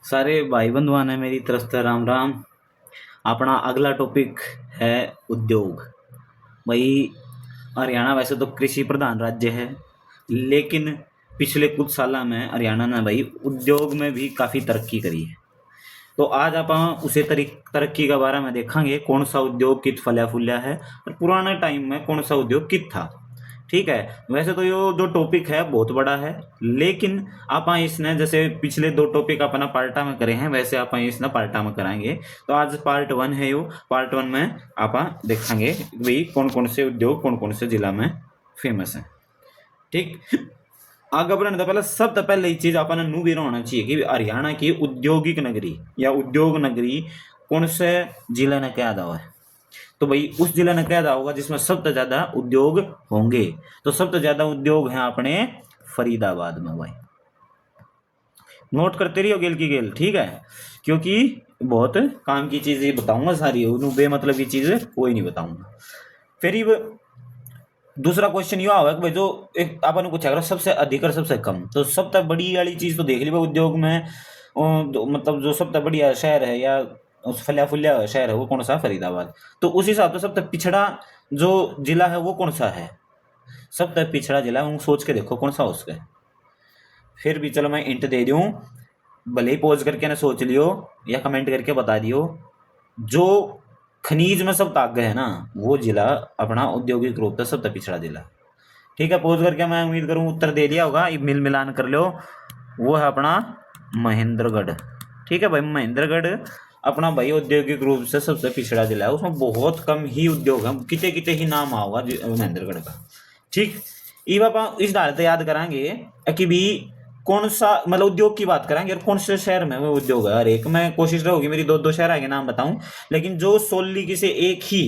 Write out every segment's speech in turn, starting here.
सारे भाई बंधुओं ने मेरी तरफ से राम राम। अपना अगला टॉपिक है उद्योग। भाई, हरियाणा वैसे तो कृषि प्रधान राज्य है, लेकिन पिछले कुछ सालों में हरियाणा ने भाई उद्योग में भी काफ़ी तरक्की करी है। तो आज आप उसे तरक्की के बारे में देखेंगे, कौन सा उद्योग कित फल्या फूल्या है और पुराने टाइम में कौन सा उद्योग कित था। ठीक है। वैसे तो ये जो टॉपिक है बहुत बड़ा है, लेकिन आप इसने जैसे पिछले दो टॉपिक अपना पार्टा में करे हैं, वैसे आप इसने पार्टा में कराएंगे। तो आज पार्ट 1 है। यो पार्ट 1 में आप देखेंगे भाई कौन कौन से उद्योग कौन कौन से जिला में फेमस है। ठीक। आगे बढ़ने तो पहले सबसे पहले ये चीज अपन नू भी होना चाहिए कि हरियाणा की औद्योगिक नगरी या उद्योग नगरी कौन से जिले ने क्या दावा है। तो भाई उस जिले ने क्या दावा होगा जिसमें सबसे ज्यादा उद्योग होंगे। तो सबसे ज्यादा उद्योग हैं अपने फरीदाबाद में। भाई नोट करते रहिए गेल की गेल, ठीक है, क्योंकि बहुत काम की चीजें बताऊंगा सारी, बेमतलब की चीजें कोई नहीं बताऊंगा। फिर दूसरा क्वेश्चन यह हुआ कि भाई जो एक अपन पूछा करो सबसे अधिक और सबसे कम, तो सबसे बड़ी वाली चीज तो देख ली भाई उद्योग में। मतलब जो सबसे बढ़िया शहर है या उस फल्या फुल्या शहर है वो कौन सा है? फरीदाबाद। तो उस हिसाब से सबसे पिछड़ा जो जिला है वो कौन सा है? सबसे पिछड़ा जिला है, सोच के देखो कौन सा उसका है। फिर भी चलो मैं इंट दे दूं, भले ही पोज करके ना सोच लियो या कमेंट करके बता दियो। जो खनिज में सब आगे है ना, वो जिला अपना औद्योगिक रूप से सबसे पिछड़ा जिला। ठीक है, पोज करके मैं उम्मीद करूँ उत्तर दे दिया होगा, मिल मिलान कर लो। वो है अपना महेंद्रगढ़। ठीक है भाई, महेंद्रगढ़ अपना भाई औद्योगिक रूप से सबसे पिछड़ा जिला है, उसमें बहुत कम ही उद्योग है, कितने कितने ही नाम आओगा महेंद्रगढ़ का। ठीक। ये आप इस डाल याद कराएंगे कि भी कौन सा मतलब उद्योग की बात कराएंगे और कौन से शहर में वो उद्योग है। हर एक में कोशिश रहेगी मेरी दो दो शहर के नाम बताऊं, लेकिन जो सोलली किसी एक ही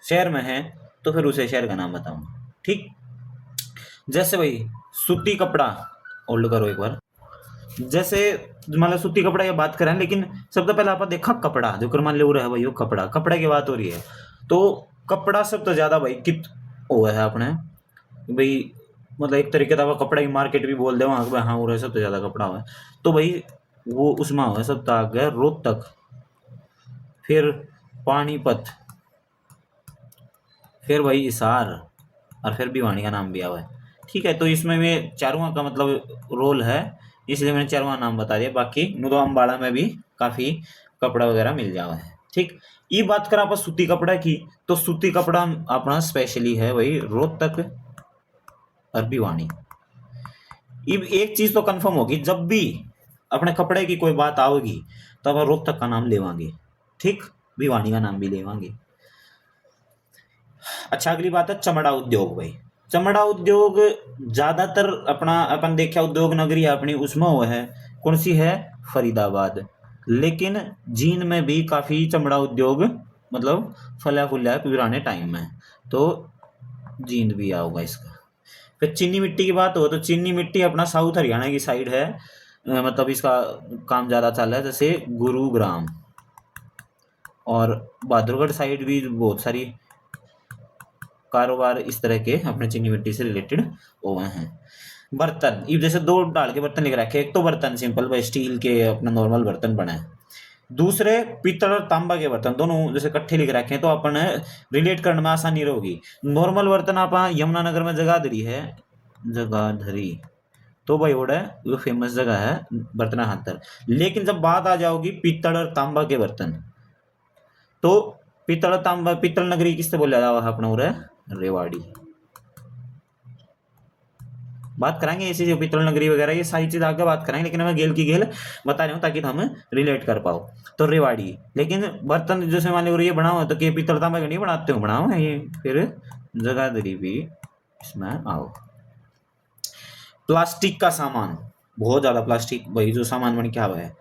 शहर में है तो फिर उसे शहर का नाम बताऊंगा। ठीक। जैसे भाई सूती कपड़ा, होल्ड करो एक बार। जैसे मतलब सूती कपड़ा की बात करें, लेकिन सबसे पहले आप देखा कपड़ा जो कर मान ले रहा है भाई, वो कपड़ा की बात हो रही है। तो कपड़ा सबसे ज्यादा भाई कित हुआ है अपने भाई, मतलब एक तरीके का कपड़ा की मार्केट भी बोल दे वहां भाई, हाँ वो सबसे ज्यादा कपड़ा हुआ है। तो भाई वो उसमें हुआ है सबसे आगे रोहतक, फिर पानीपत, फिर भाई हिसार, और फिर भिवानी का नाम भी आया है। ठीक है, तो इसमें में चारों का मतलब रोल है, इसलिए मैंने चारों नाम बता दिया। बाकी नु तो अम्बाड़ा में भी काफी कपड़ा वगैरह मिल जावा है। ठीक। ये बात करें आप सूती कपड़ा की, तो सूती कपड़ा अपना स्पेशली है भाई रोहतक और भिवानी। अब एक चीज तो कंफर्म होगी, जब भी अपने कपड़े की कोई बात आओगी तो अब रोहतक का नाम लेवांगे। ठीक। भिवानी का नाम भी लेवांगे। अच्छा, अगली बात है चमड़ा उद्योग। भाई चमड़ा उद्योग ज्यादातर अपना अपन देखा उद्योग नगरी अपनी उसमें हुआ है, कौन सी है? फरीदाबाद। लेकिन जींद में भी काफी चमड़ा उद्योग मतलब फला फूला है पुराने टाइम में, तो जींद भी आओगा इसका। फिर चीनी मिट्टी की बात हो तो चीनी मिट्टी अपना साउथ हरियाणा की साइड है, मतलब इसका काम ज्यादा चल रहा है, जैसे गुरुग्राम और बहादुरगढ़ साइड भी बहुत सारी कारोबार इस तरह के अपने चीनी मिट्टी से रिलेटेड हुए हैं। बर्तन, ये जैसे दो डाल के बर्तन लिख रखे, एक तो बर्तन सिंपल भाई स्टील के अपना नॉर्मल बर्तन बने हैं, दूसरे पीतल और तांबा के बर्तन, दोनों जैसे इकट्ठे लिख रखे हैं तो अपन रिलेट करने में आसानी रहेगी। नॉर्मल बर्तन आप यमुनानगर में जगाधरी है, जगाधरी तो भाई वो फेमस जगह है बर्तन हाथर। लेकिन जब बात आ जाओगी पीतल और तांबा के बर्तन, तो पीतल और तांबा, पीतल नगरी किससे बोला जावा है अपना उरे? रेवाड़ी। बात करेंगे ऐसी जो पीतल नगरी वगैरह ये सारी चीज आगे बात करेंगे, लेकिन मैं गेल की गेल बता रहा हूँ ताकि हम रिलेट कर पाओ। तो रेवाड़ी, लेकिन बर्तन जैसे मान लो ये बना हुआ तो कि पीतल तांबा का नहीं बनाते हो, बनाओ है ये। फिर जगाधरी भी इसमें आओ। प्लास्टिक का सामान, बहुत ज्यादा प्लास्टिक भाई जो सामान बन क्या हुआ है।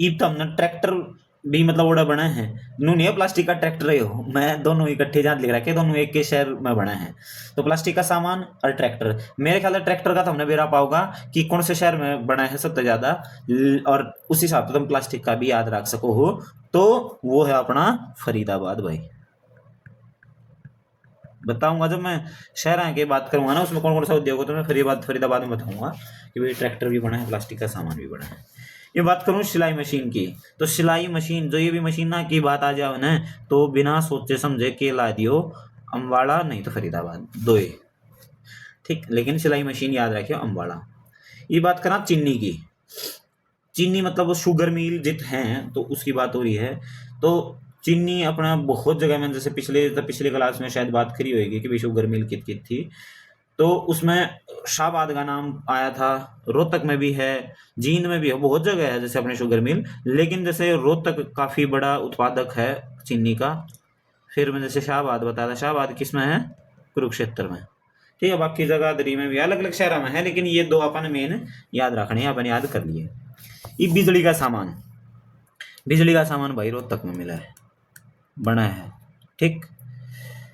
ईब तो हमने ट्रैक्टर भी मतलब ओड़ा बना है, नू नहीं है प्लास्टिक का ट्रैक्टर हो, मैं दोनों इकट्ठे जान लिख रखे, दोनों एक के शहर में बना है। तो प्लास्टिक का सामान और ट्रैक्टर, मेरे ख्याल से ट्रैक्टर का तो हमने बेरा पाओगा कि कौन से शहर में बना है सबसे ज्यादा, और उस हिसाब से तुम प्लास्टिक का भी याद रख सको हो, तो वो है अपना फरीदाबाद। भाई बताऊंगा जब मैं शहर की बात करूंगा ना उसमें कौन कौन सा उद्योग हो, तो मैं फरीदाबाद में बताऊंगा कि भाई ट्रैक्टर भी बना है, प्लास्टिक का सामान भी बना है। ये बात करूं सिलाई मशीन की, तो सिलाई मशीन जो ये भी मशीन ना की बात आ जाए ना, तो बिना सोचे समझे के ला दियो अम्बाड़ा नहीं तो फरीदाबाद दोए। ठीक, लेकिन सिलाई मशीन याद रखियो अम्बाड़ा। ये बात करा चीनी की, चीनी मतलब वो शुगर मिल जित हैं तो उसकी बात हो रही है। तो चीनी अपना बहुत जगह में, जैसे पिछले क्लास में शायद बात करी होगी कि भाई शुगर मिल कित कित थी, तो उसमें शाहबाद का नाम आया था, रोहतक में भी है, जींद में भी है, बहुत जगह है जैसे अपने शुगर मिल। लेकिन जैसे रोहतक काफी बड़ा उत्पादक है चीनी का। फिर मैं जैसे शाहबाद बताया था, शाहबाद किस में है, कुरुक्षेत्र में। ठीक है, बाकी जगह में भी अलग अलग शहरों में है, लेकिन ये दो अपन मेन याद रखने हैं, अपन याद कर लिए। ये बिजली का सामान, बिजली का सामान भाई रोहतक में मिला है, बना है। ठीक,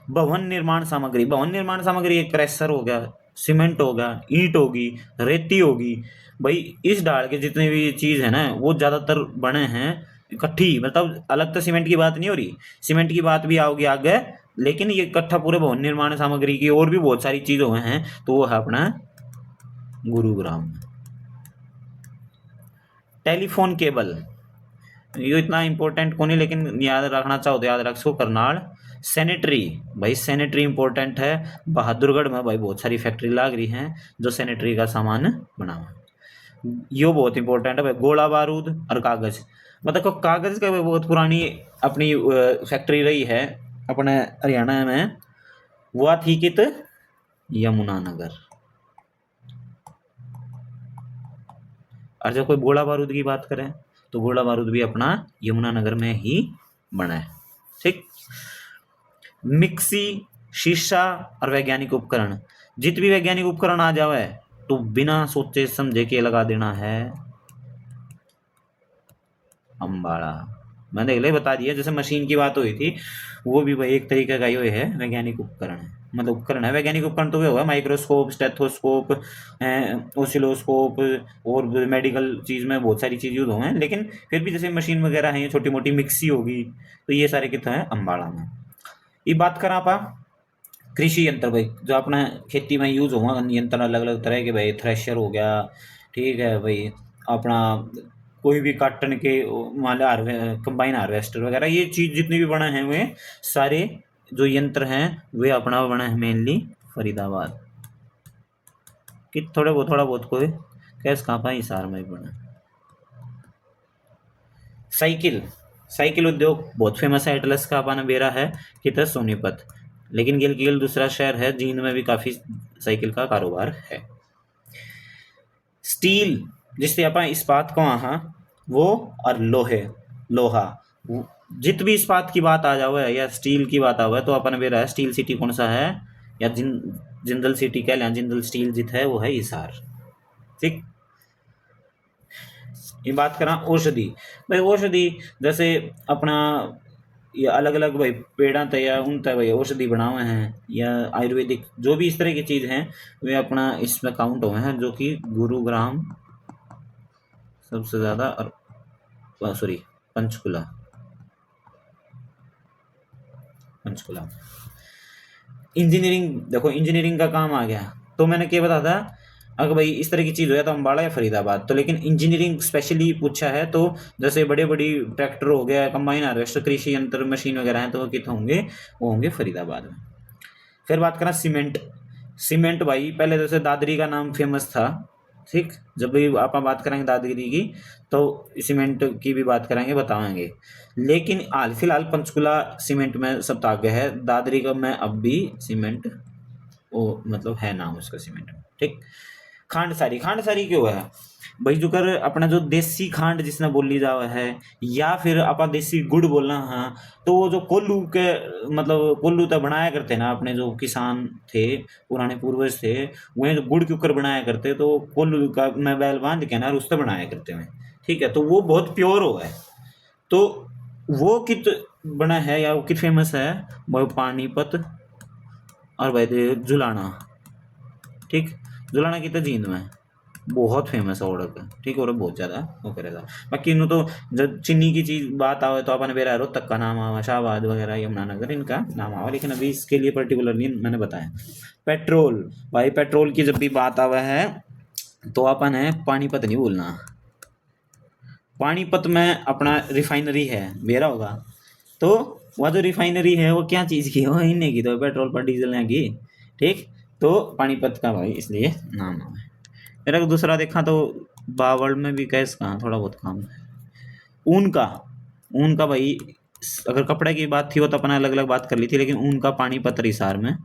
भवन निर्माण सामग्री, भवन निर्माण सामग्री एक क्रेशर हो गया, सीमेंट होगा, ईंट होगी, रेती होगी। भाई इस डाल के जितने भी चीज है ना वो ज्यादातर बने हैं इकट्ठी, मतलब अलग तो सीमेंट की बात नहीं हो रही, सीमेंट की बात भी आओगी आगे, लेकिन ये इकट्ठा पूरे भवन निर्माण सामग्री की और भी बहुत सारी चीजें हैं, तो वो है अपना गुरुग्राम। टेलीफोन केबल, ये इतना इंपॉर्टेंट को नहीं, लेकिन याद रखना चाहो तो याद रख सको, करनाल। सैनिटरी, भाई सैनिटरी इंपॉर्टेंट है, बहादुरगढ़ में भाई बहुत सारी फैक्ट्री लाग रही हैं जो सैनिटरी का सामान बना हुआ है, यो बहुत इंपॉर्टेंट है भाई। गोला बारूद और कागज, मतलब कागज का बहुत पुरानी अपनी फैक्ट्री रही है अपने हरियाणा में, वो थी कित यमुनानगर। और जब कोई गोला बारूद की बात करें तो गोला बारूद भी अपना यमुनानगर में ही बना है। ठीक, मिक्सी, शीशा और वैज्ञानिक उपकरण, जित भी वैज्ञानिक उपकरण आ जावे तो बिना सोचे समझे के लगा देना है अम्बाड़ा। मैंने पहले बता दिया, जैसे मशीन की बात हुई थी, वो भी भाई एक तरीके का ही है, वैज्ञानिक उपकरण है, मतलब उपकरण है। वैज्ञानिक उपकरण तो वे होगा माइक्रोस्कोप, स्टेथोस्कोप, ओसिलोस्कोप, और मेडिकल चीज में बहुत सारी चीज यूज होंगे, लेकिन फिर भी जैसे मशीन वगैरह है, छोटी मोटी मिक्सी होगी, तो ये सारे कितना है अम्बाड़ा में। ये बात करा आप कृषि यंत्र भाई, जो अपना खेती में यूज हुआ यंत्र अलग अलग तरह के, भाई थ्रेशर हो गया, ठीक है भाई, अपना कोई भी काटन के मान लो कंबाइन हार्वेस्टर वगैरह, ये चीज जितनी भी बना है वे सारे जो यंत्र हैं वे अपना बना है मेनली फरीदाबाद कि थोड़ा बहुत कोई कैस कहाँ पाए हिसार में भी बना। साइकिल, साइकिल उद्योग बहुत फेमस है, एटलस का अपना बेरा है कि सोनीपत, लेकिन गिलगिल दूसरा शहर है, जींद में भी काफी साइकिल का कारोबार है। स्टील, जिससे अपन इस्पात को आहा वो, और लोहा, जित भी इस्पात की बात आ जावे या स्टील की बात आवे तो अपन बेरा है स्टील सिटी कौन सा है, या जिंदल सिटी कह लें, जिंदल स्टील जित है वो है हिसार। ठीक, ये बात करा औषधि, भाई औषधि जैसे अपना ये अलग अलग भाई पेड़ा तय या उन तय भाई औषधि बनावे हैं, या आयुर्वेदिक जो भी इस तरह की चीज हैं वे अपना इसमें काउंट हुए हैं, जो कि गुरुग्राम सबसे ज्यादा, और सॉरी पंचकुला, पंचकुला। इंजीनियरिंग देखो, इंजीनियरिंग का काम आ गया, तो मैंने क्या बताया था, अगर भाई इस तरह की चीज हो या तो अम्बाड़ा या फरीदाबाद, तो लेकिन इंजीनियरिंग स्पेशली पूछा है तो जैसे बड़े बड़ी ट्रैक्टर हो गया, कंबाइन हार्वेस्टर, कृषि यंत्र मशीन वगैरह हैं, तो वो कितने होंगे, वो होंगे फरीदाबाद में। फिर बात करें सीमेंट, सीमेंट भाई पहले जैसे दादरी का नाम फेमस था। ठीक, जब भी आप बात करेंगे दादरी की तो सीमेंट की भी बात करेंगे, बताएंगे, लेकिन हाल फिलहाल पंचकुला सीमेंट में सब आगे है, दादरी का में अब भी सीमेंट वो मतलब है नाम उसका सीमेंट। ठीक, खांडसारी, खांडसारी क्यों है भाई, जो कर अपना जो देसी खांड जिसने बोली जावा है, या फिर अपा देसी गुड़ बोलना, हाँ, तो वो जो कोल्लू के मतलब कोल्लू तो बनाया करते ना अपने जो किसान थे, पुराने पूर्वज थे, वह जो गुड़ के ऊपर बनाया करते, तो कोल्लू का मैं बैल बांध के ना उससे बनाया करते हैं। ठीक है, तो वो बहुत प्योर हो है, तो वो कित बना है या वो कित फेमस है, वो पानीपत और भाई जुलाना। ठीक, जुलाना की तो जींद में बहुत फेमस है ओढ़क। ठीक, और बहुत ज्यादा वो करेगा। बाकी इन्हों तो जब चीनी की चीज बात आवे तो अपन बेरा रोहतक का नाम आवा, शाहबाद वगैरह, यमुनानगर इनका नाम आवा, लेकिन अभी इसके लिए पर्टिकुलरली मैंने बताया। पेट्रोल, भाई पेट्रोल की जब भी बात आवा है तो अपन है पानीपत नहीं भूलना, पानीपत में अपना रिफाइनरी है, बेरा होगा। तो वह जो रिफाइनरी है वो क्या चीज़ की है, वो इन्हीं की, तो पेट्रोल पर डीजल यहाँ की। ठीक, तो पानीपत का भाई इसलिए नाम है। मेरा को दूसरा देखा तो बावड़ में भी गैस कहाँ थोड़ा बहुत काम है। ऊन का, ऊन का भाई, अगर कपड़े की बात थी वो तो अपना अलग अलग बात कर ली थी, लेकिन ऊन का पानीपत रिसार में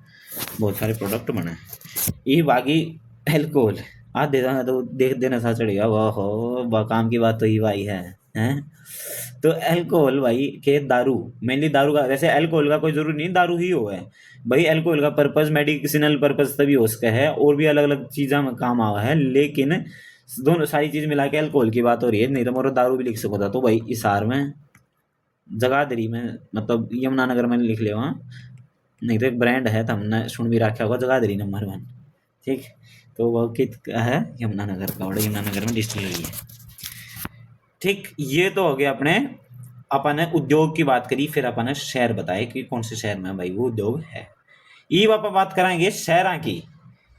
बहुत सारे प्रोडक्ट बने। ये बाकी एल्कोहल आज दे देना तो देख देना सा चढ़ेगा, वाह हो काम की बात तो ही भाई है, हैं। तो अल्कोहल भाई के दारू, मेनली दारू का, वैसे अल्कोहल का कोई जरूरी नहीं दारू ही हो है भाई। अल्कोहल का पर्पज मेडिसिनल पर्पज तभी हो सका है, और भी अलग अलग चीज़ों में काम आवा है, लेकिन दोनों सारी चीज़ मिला के अल्कोहल की बात हो रही है, नहीं तो मोरो दारू भी लिख सको था। तो भाई इसार में, जगाधरी में, मतलब यमुनानगर में लिख ले वहाँ, नहीं तो एक ब्रांड है तो हमने सुन भी रखा होगा, जगाधरी नंबर 1। ठीक, तो वो कित का है, यमुनानगर का, और यमुनानगर में डिस्टिलरी है। ठीक, ये तो हो गया अपने, अपन ने उद्योग की बात करी, फिर अपन ने शहर बताए कि कौन से शहर में भाई वो उद्योग है। ये अपन बात कराएंगे शहर की,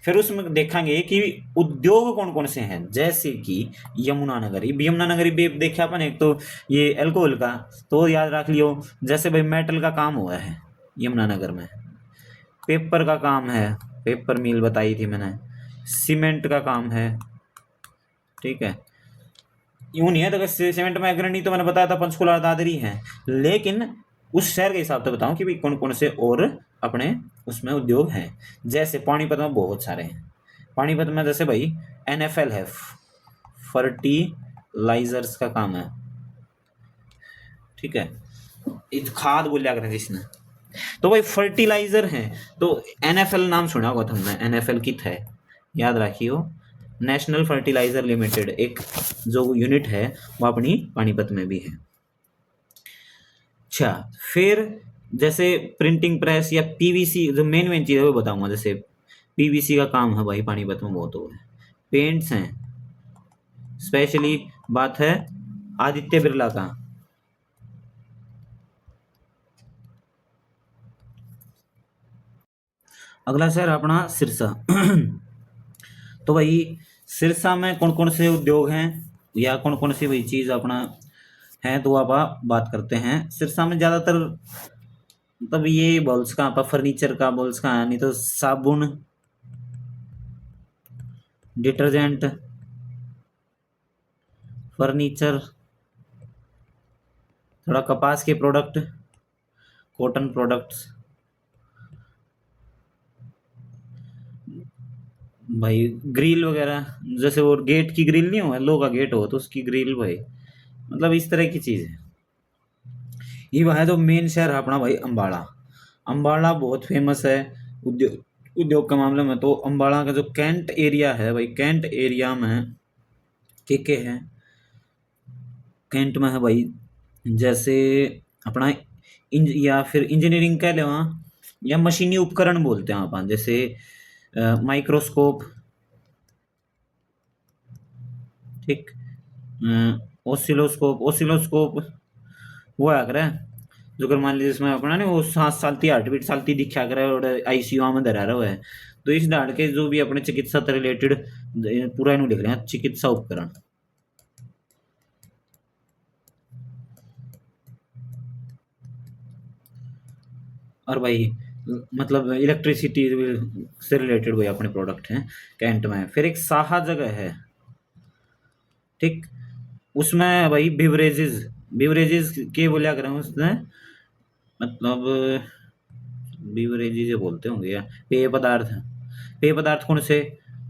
फिर उसमें देखेंगे कि उद्योग कौन कौन से हैं। जैसे कि यमुनानगर, यमुनानगर भी देखा अपन, एक तो ये अल्कोहल का, तो याद रख लियो। जैसे भाई मेटल का काम हुआ है यमुनानगर में, पेपर का काम है, पेपर मिल बताई थी मैंने, सीमेंट का काम है। ठीक है, यूं नहीं है तो सीमेंट में अग्रणी तो मैंने बताया था पंचकुला दादरी है, लेकिन उस शहर के हिसाब से बताऊं कि भाई कौन कौन से और अपने उसमें उद्योग हैं। जैसे पानीपत में बहुत सारे हैं। पानीपत में जैसे भाई NFL है, फर्टिलाइजर्स का काम है। ठीक है, खाद बोलिया करें जिसने, तो भाई फर्टिलाइजर है। तो NFL नाम सुना होगा तुमने, NFL कित है, याद रखियो, नेशनल फर्टिलाइजर लिमिटेड, एक जो यूनिट है वो अपनी पानीपत में भी है। अच्छा, फिर जैसे प्रिंटिंग प्रेस या PVC, जो मेन मेन चीज़ है वो बताऊंगा। जैसे PVC का काम है भाई पानीपत में बहुत हो है। पेंट्स हैं, स्पेशली बात है आदित्य बिरला का। अगला शहर अपना सिरसा। तो भाई सिरसा में कौन कौन से उद्योग हैं, या कौन कौन सी भाई चीज़ अपना है, तो आप बात करते हैं। सिरसा में ज़्यादातर मतलब ये बॉल्स का, आप फर्नीचर का बॉल्स का, नहीं तो साबुन, डिटर्जेंट, फर्नीचर, थोड़ा कपास के प्रोडक्ट, कॉटन प्रोडक्ट्स भाई, ग्रिल वगैरह, जैसे वो गेट की ग्रिल नहीं हो, लोहा का गेट हो तो उसकी ग्रिल भाई, मतलब इस तरह की चीज़ है। ये वह है जो मेन शहर है अपना भाई अम्बाड़ा। अम्बाड़ा बहुत फेमस है उद्योग के मामले में। तो अम्बाड़ा का जो कैंट एरिया है भाई, कैंट एरिया में के है, कैंट में है भाई। जैसे अपना या फिर इंजीनियरिंग कह ले वहाँ, या मशीनी उपकरण बोलते हैं अपन, जैसे माइक्रोस्कोप, ठीक, ओसिलोस्कोप, ओसिलोस्कोप वो आ करे, जो कर मान लीजिए इसमें अपना नहीं वो सांस चलती, हार्ट बीट चलती दिखा करे, और ICU में धरा रहा है। तो इस डाल के जो भी अपने चिकित्सा से रिलेटेड पूरा इन्हों लिख रहे हैं, चिकित्सा उपकरण। और भाई मतलब इलेक्ट्रिसिटी से रिलेटेड भाई अपने प्रोडक्ट हैं कैंट में। फिर एक साहा जगह है, ठीक, उसमें भाई बिवरेजेस, बिवरेजेस के बोलिया करें उसमें, मतलब बिवरेजेस बोलते होंगे, या पेय पदार्थ। पेय पदार्थ कौन से,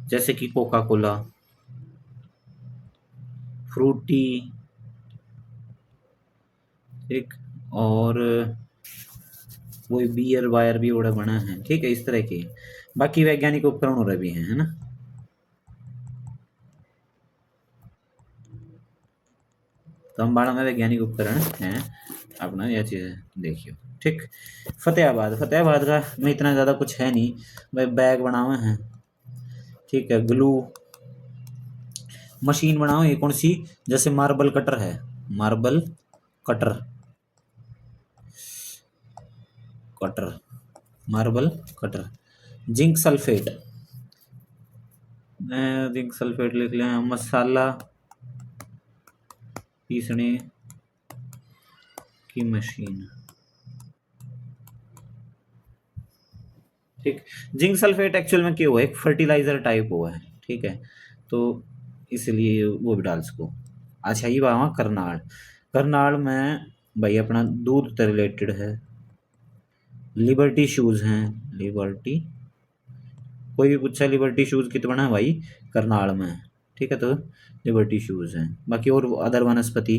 जैसे कि कोका कोला, फ्रूटी, ठीक, और वो बियर वायर भी बड़ा बना है। ठीक है, इस तरह के बाकी वैज्ञानिक उपकरण और भी हैं, है ना। तो अम्बाड़ा में वैज्ञानिक उपकरण हैं अपना, यह चीज़ देखियो। ठीक, फतेहाबाद, फतेहाबाद का में इतना ज़्यादा कुछ है नहीं भाई, बैग बनावे हैं। ठीक है, ग्लू मशीन बनाओ, ये कौन सी, जैसे मार्बल कटर है, marble cutter, cutter, marble cutter. Zinc sulphate, zinc sulphate लिख लें। मसाला पीसने की मशीन। ठीक। जिंक सल्फेट एक्चुअल में क्या हुआ है, एक फर्टिलाइजर टाइप हुआ है, ठीक है, तो इसलिए वो भी डाल सको। अच्छा ये वहाँ करनाल, करनाल में भाई अपना दूध से रिलेटेड है। लिबर्टी शूज हैं, लिबर्टी, कोई भी पूछा लिबर्टी शूज कित बना है भाई, करनाल में, ठीक है, तो लिबर्टी शूज हैं। बाकी और अदर वनस्पति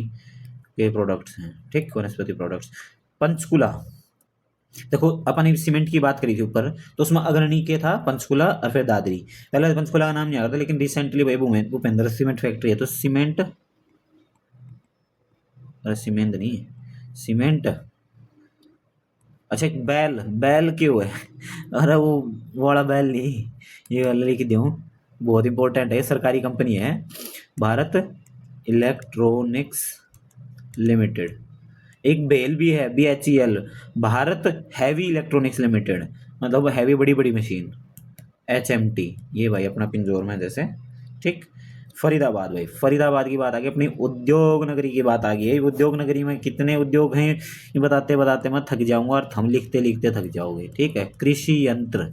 के प्रोडक्ट्स हैं, ठीक, वनस्पति प्रोडक्ट्स। पंचकुला, देखो अपन ने सीमेंट की बात करी थी ऊपर, तो उसमें अग्रणी के था पंचकुला और फिर दादरी। पहले पंचकुला का नाम नहीं आ रहा था, लेकिन रिसेंटली भाई भूपेंद्र सीमेंट फैक्ट्री है, तो सीमेंट, अरे सीमेंट नहीं, सीमेंट। अच्छा एक बैल, बैल क्यों है अरे वो वाला बैल नहीं, ये वाला लिख दूँ, बहुत इंपॉर्टेंट है, सरकारी कंपनी है, भारत इलेक्ट्रॉनिक्स लिमिटेड। एक बेल भी है, BHEL, Bharat heavy electronics limited, मतलब हैवी बड़ी बड़ी मशीन। HMT, ये भाई अपना पिंजौर में जैसे, ठीक। फरीदाबाद, भाई फरीदाबाद की बात आ गई, अपनी उद्योग नगरी की बात आ गई है। उद्योग नगरी में कितने उद्योग हैं ये बताते बताते मैं थक जाऊंगा, और हम लिखते लिखते थक जाओगे, ठीक है। कृषि यंत्र,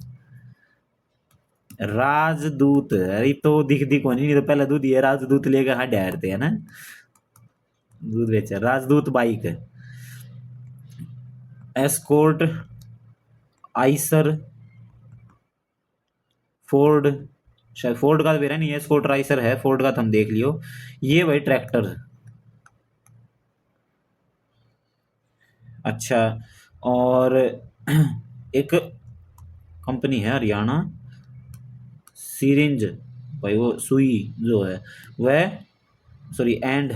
राजदूत, अरे तो दिख को नहीं तो पहले दूध ये राजदूत लेकर हाँ डरते है ना, दूध बेचा। राजदूत बाइक, एस्कॉर्ट, आइसर, फोर्ड, शायद फोर्ड का तो मेरा नहीं है, एस्कॉर्ट आइसर है, फोर्ड का तो हम देख लियो। ये भाई ट्रैक्टर, अच्छा। और एक कंपनी है हरियाणा सिरिंज, भाई वो सुई जो है वह, सॉरी एंड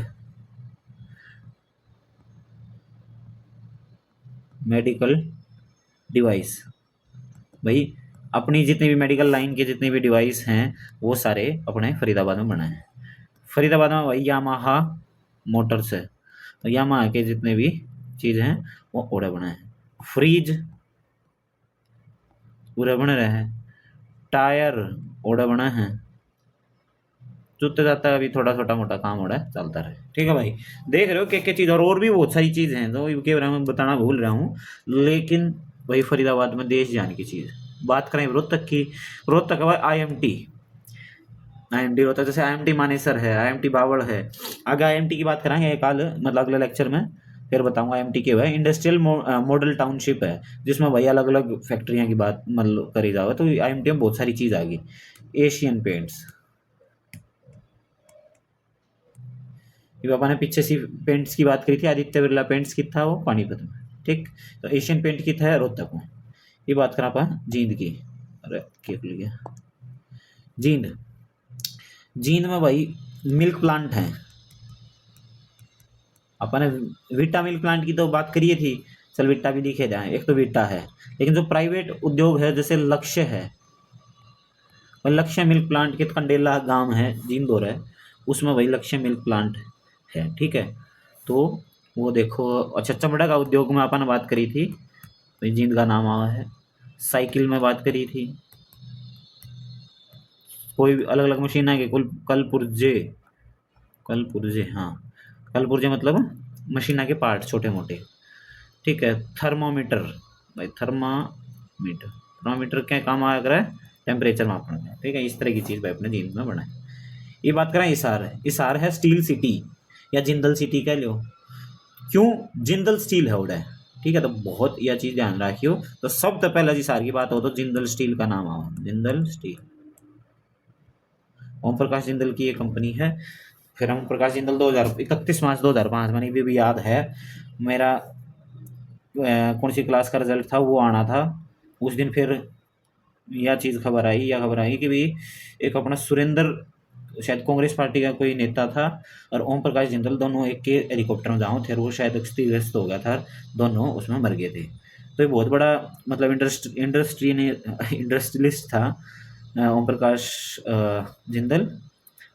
मेडिकल डिवाइस, भाई अपनी जितनी भी मेडिकल लाइन के जितने भी डिवाइस हैं वो सारे अपने फरीदाबाद में बने हैं। फरीदाबाद में भाई यामाहा मोटर्स है, तो यामाहा के जितने भी चीज़ हैं वो ओड़े बने हैं। फ्रिज पूरे बने रहे हैं, टायर ओड़े बने हैं, जुते जाता है, अभी थोड़ा छोटा मोटा काम हो रहा है, चलता रहे, ठीक है भाई। देख रहे हो क्या चीज़, और भी बहुत सारी चीज़ हैं तो के बारे में बताना भूल रहा हूँ, लेकिन भाई फरीदाबाद में देश जाने की चीज़। बात करें रोहतक की, रोहतक का IMT, IMT रोहतक, जैसे IMT मानेसर है, IMT बावड़ है। आगे IMT की बात करेंगे कल, मतलब अगले लेक्चर में फिर बताऊंगा IMT क्या है। इंडस्ट्रियल मॉडल टाउनशिप है, जिसमें भाई अलग अलग फैक्ट्रियाँ की बात मतलब करी जाए, तो IMT में बहुत सारी चीज़ आ गई। एशियन पेंट्स, ये पापा ने पीछे सी पेंट्स की बात करी थी, आदित्य बिरला पेंट्स की था वो पानीपत में, ठीक। तो एशियन पेंट की था रोहतक में। ये बात करा पा जींद की, अरे क्या भूल गया, जींद, जींद में भाई मिल्क प्लांट है। अपन ने विटा मिल्क प्लांट की तो बात करिए थी, चल विटा भी लिखे जाए, एक तो विटा है, लेकिन जो प्राइवेट उद्योग है जैसे लक्ष्य है, और लक्ष्य मिल्क प्लांट के कंडेला गांव है जींद हो रहा है, उसमें भाई लक्ष्य मिल्क प्लांट है, ठीक है। तो वो देखो, अच्छा चमड़ा का उद्योग में अपन ने बात करी थी, भाई जींद का नाम आया है। साइकिल में बात करी थी, कोई भी अलग अलग मशीन है कि कुल कलपुर्जे, कलपुर्जे, हाँ कलपुर्जे मतलब मशीना के पार्ट छोटे मोटे, ठीक है। थर्मोमीटर, भाई थर्मामीटर, थर्मामीटर क्या काम आया करे, टेम्परेचर मापने में, ठीक है। इस तरह की चीज़ भाई अपने जींद में बनाए। ये बात करें हिसार है, हिसार है स्टील सिटी या जिंदल सिटी कह लो, क्यों जिंदल स्टील है उड़े, ठीक है। तो बहुत यह चीज़ ध्यान रखियो, तो सब तो पहले हिसार की बात हो तो जिंदल स्टील का नाम आओ, जिंदल स्टील, ओम प्रकाश जिंदल की ये कंपनी है। फिर ओम प्रकाश जिंदल 31 मार्च 2005 मैंने भी याद है, मेरा कौन सी क्लास का रिजल्ट था वो आना था उस दिन। फिर यह चीज़ खबर आई कि भी एक अपना सुरेंद्र, शायद कांग्रेस पार्टी का कोई नेता था, और ओम प्रकाश जिंदल दोनों एक के हेलीकॉप्टर में जाऊँ थे, वो शायद क्षतिग्रस्त हो गया था, दोनों उसमें मर गए थे। तो ये बहुत बड़ा मतलब इंडस्ट्रियलिस्ट था ओम प्रकाश जिंदल।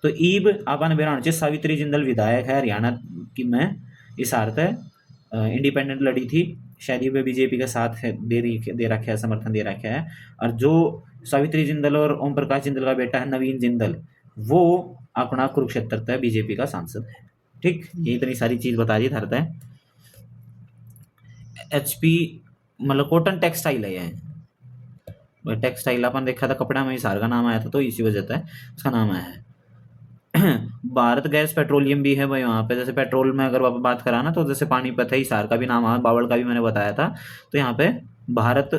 तो ईब आपने बेरान चाहिए, सावित्री जिंदल विधायक है हरियाणा की में, इस आर्थ है, इंडिपेंडेंट लड़ी थी, शायद ये बीजेपी का साथ है, दे रखा है, समर्थन दे रखा है। और जो सावित्री जिंदल और ओम प्रकाश जिंदल का बेटा है नवीन जिंदल, वो अपना कुरुक्षेत्र तक बीजेपी का सांसद है। ठीक, ये इतनी सारी चीज बता दी था। HP मतलब कॉटन टेक्सटाइल है ये। टेक्सटाइल अपन देखा था कपड़ा में हिसार का नाम आया था, तो इसी वजह से उसका नाम आया है। भारत गैस पेट्रोलियम भी है भाई वहाँ पे। जैसे पेट्रोल में अगर आप बात करा ना, तो जैसे पानीपत है, हिसार का भी नाम आया, बावल का भी मैंने बताया था। तो यहाँ पे भारत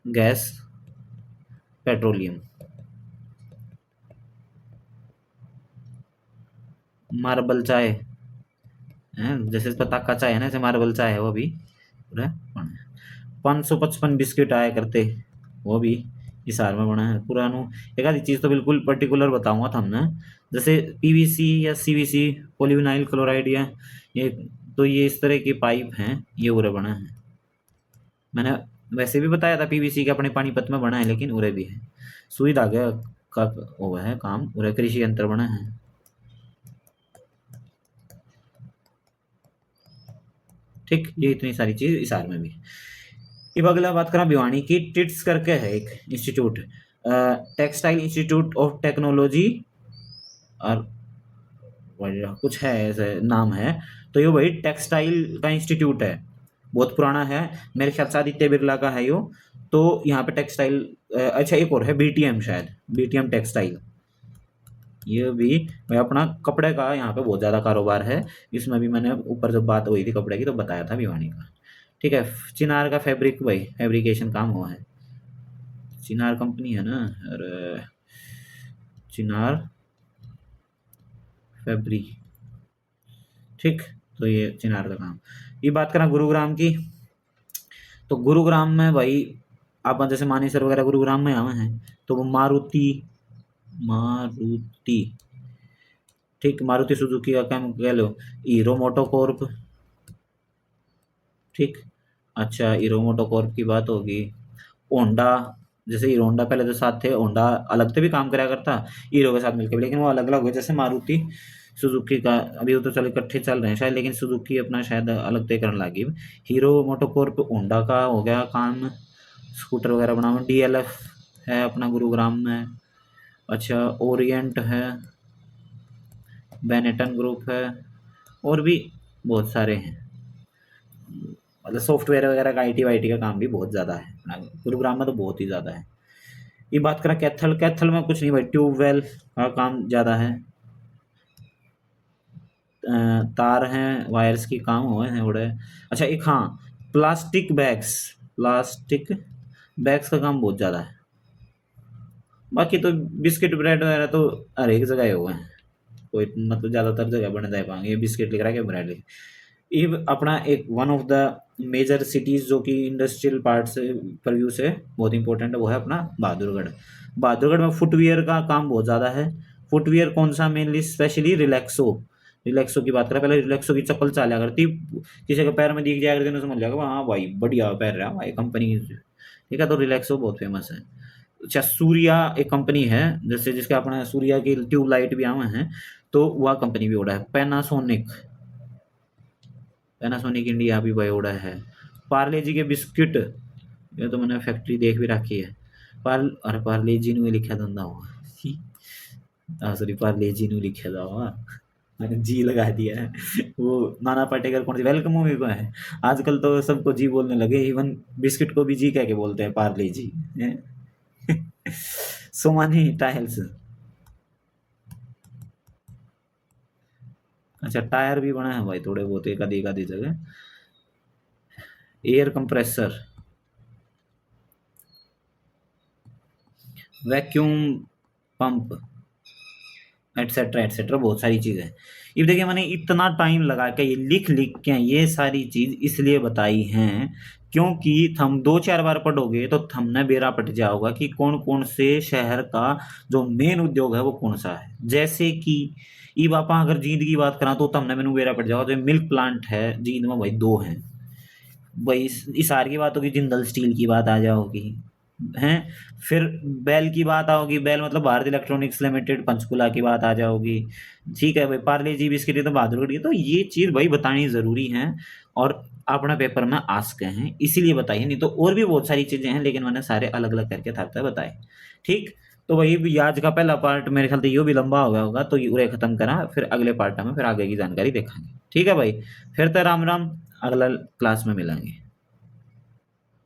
गैस पेट्रोलियम। मार्बल चाय है, जैसे पता का चाय है ना, जैसे मार्बल चाय है वो भी पूरा बना है। 555 बिस्किट आया करते, वो भी हिसार में बना है पुरानो। एक आधी चीज तो बिल्कुल पर्टिकुलर बताऊंगा था हमने, जैसे PVC या CVC, पोलिविनाइल क्लोराइड, या ये, तो ये इस तरह की पाइप हैं, ये उरे बना है। मैंने वैसे भी बताया था PVC के अपने पानीपत में बना है, लेकिन उरे भी है। सुई धागे का वो है काम, उरे कृषि यंत्र बना है। ठीक, ये इतनी सारी चीज हिसार में भी। अब अगला बात करा भिवानी की, टिट्स करके है एक institute, textile institute of technology, और कुछ है ऐसे नाम है। तो ये भाई टेक्सटाइल का इंस्टीट्यूट है, बहुत पुराना है, मेरे ख्याल से आदित्य बिरला का है यो। तो यहाँ पे टेक्सटाइल, अच्छा एक और है BTM, शायद BTM टेक्सटाइल, ये भी भाई अपना कपड़े का यहाँ पे बहुत ज़्यादा कारोबार है। इसमें भी मैंने ऊपर जब बात हुई थी कपड़े की तो बताया था भिवानी का। ठीक है, चिनार का फैब्रिक भाई, फैब्रिकेशन काम हुआ है, चिनार कंपनी है ना, और चिनार फैब्रिक। ठीक, तो ये चिनार का काम। ये बात करें गुरुग्राम की, तो गुरुग्राम में भाई आप जैसे मानेसर वगैरह गुरुग्राम में आवे हैं, तो वो मारुति, मारुति, ठीक, मारुति सुजुकी का काम कह लो, हीरो मोटोकॉर्प। ठीक, अच्छा हीरो मोटोकॉर्प की बात होगी, होंडा, जैसे हीरो होंडा पहले तो साथ थे, होंडा अलग से भी काम कराया करता हीरो के साथ मिलकर, लेकिन वो अलग अलग हुए। जैसे मारुति सुजुकी का अभी वो तो चल इकट्ठे चल रहे हैं शायद, लेकिन सुजुकी अपना शायद अलग तय करने लगी। हीरो मोटोकॉर्प होंडा का हो गया काम, स्कूटर वगैरह बनाना। DLF है अपना गुरुग्राम में। अच्छा ओरिएंट है, बेनेटन ग्रुप है, और भी बहुत सारे हैं। मतलब सॉफ्टवेयर वगैरह का IT वाईटी का काम भी बहुत ज़्यादा है अपना गुरुग्राम में, तो बहुत ही ज़्यादा है। ये बात करें कैथल, कैथल में कुछ नहीं भाई, ट्यूबवेल का काम ज़्यादा है, तार हैं, वायर्स की काम हुए हैं उड़े। अच्छा एक हाँ, प्लास्टिक बैग्स, प्लास्टिक बैग्स का काम बहुत ज़्यादा है। बाकी तो बिस्किट ब्रेड वगैरह तो हर एक जगह हुए हैं, कोई मतलब ज़्यादातर जगह बने दे पाएंगे, बिस्किट लिख रहा है कि ब्रेड लिख। ये अपना एक one of the major cities जो कि इंडस्ट्रियल पार्ट से परव्यू से बहुत इंपॉर्टेंट है, वो है अपना बहादुरगढ़। बहादुरगढ़ में फुटवियर का काम बहुत ज़्यादा है। फुटवियर कौन सा, मेनली स्पेशली रिलैक्सो, रिलैक्सो की बात करें। पहले रिलैक्सो की चप्पल चाला करती, किसी के पैर में दिख जाया करती, समझ लिया हाँ भाई बढ़िया पैर रहा भाई कंपनी। ठीक है, तो रिलैक्सो बहुत फेमस है। अच्छा सूर्या एक कंपनी है, जैसे जिसके अपना सूर्या की ट्यूबलाइट भी आवे हैं, तो वह कंपनी भी उड़ा है। पैनासोनिक, पैनासोनिक इंडिया भी भाई उड़ा है। पार्ले जी के बिस्किट, ये तो मैंने फैक्ट्री देख भी रखी है। अरे पार्ले जी ने लिखा धंधा हुआ, सॉरी पार्ले जी ने लिखा था हुआ, मैंने जी लगा दिया है। वो नाना पाटेकर कौन सी वेलकम मूवी को है, आजकल तो सबको जी बोलने लगे, इवन बिस्किट को भी जी कह के बोलते हैं, पार्ले जी। सोमानी टाइल्स, अच्छा टायर भी बना है भाई थोड़े बहुत एक आधी जगह। Air compressor, vacuum pump, etcetera etcetera, बहुत सारी चीज़ें। ये देखिए मैंने इतना टाइम लगा के ये लिख लिख के ये सारी चीज़ इसलिए बताई हैं, क्योंकि हम 2-4 बार पढ़ोगे तो थमने बेरा पट जाओगा कि कौन कौन से शहर का जो मेन उद्योग है वो कौन सा है। जैसे कि ई बापा अगर जींद की बात करा तो थमने मैनू बेरा पट जाओगा, जो मिल्क प्लांट है जींद में भाई 2 हैं भाई। इसार की बात होगी, जिंदल स्टील की बात आ जाओगी हैं। फिर बेल की बात आओगी, बेल मतलब भारत इलेक्ट्रॉनिक्स लिमिटेड पंचकुला की बात आ जाओगी। ठीक है भाई, पार्ले जी बिस्किट ये तो बहादुरगढ़ की, तो ये चीज़ भाई बतानी ज़रूरी है और अपना पेपर में आस्क हैं इसीलिए बताइए, नहीं तो और भी बहुत सारी चीज़ें हैं, लेकिन मैंने सारे अलग अलग करके था बताए। ठीक, तो वही भी आज का पहला पार्ट मेरे ख्याल से यो भी लंबा हो गया होगा, तो ये खत्म करा, फिर अगले पार्ट में फिर आगे की जानकारी देखेंगे। ठीक है भाई, फिर तो राम राम, अगला क्लास में मिलेंगे।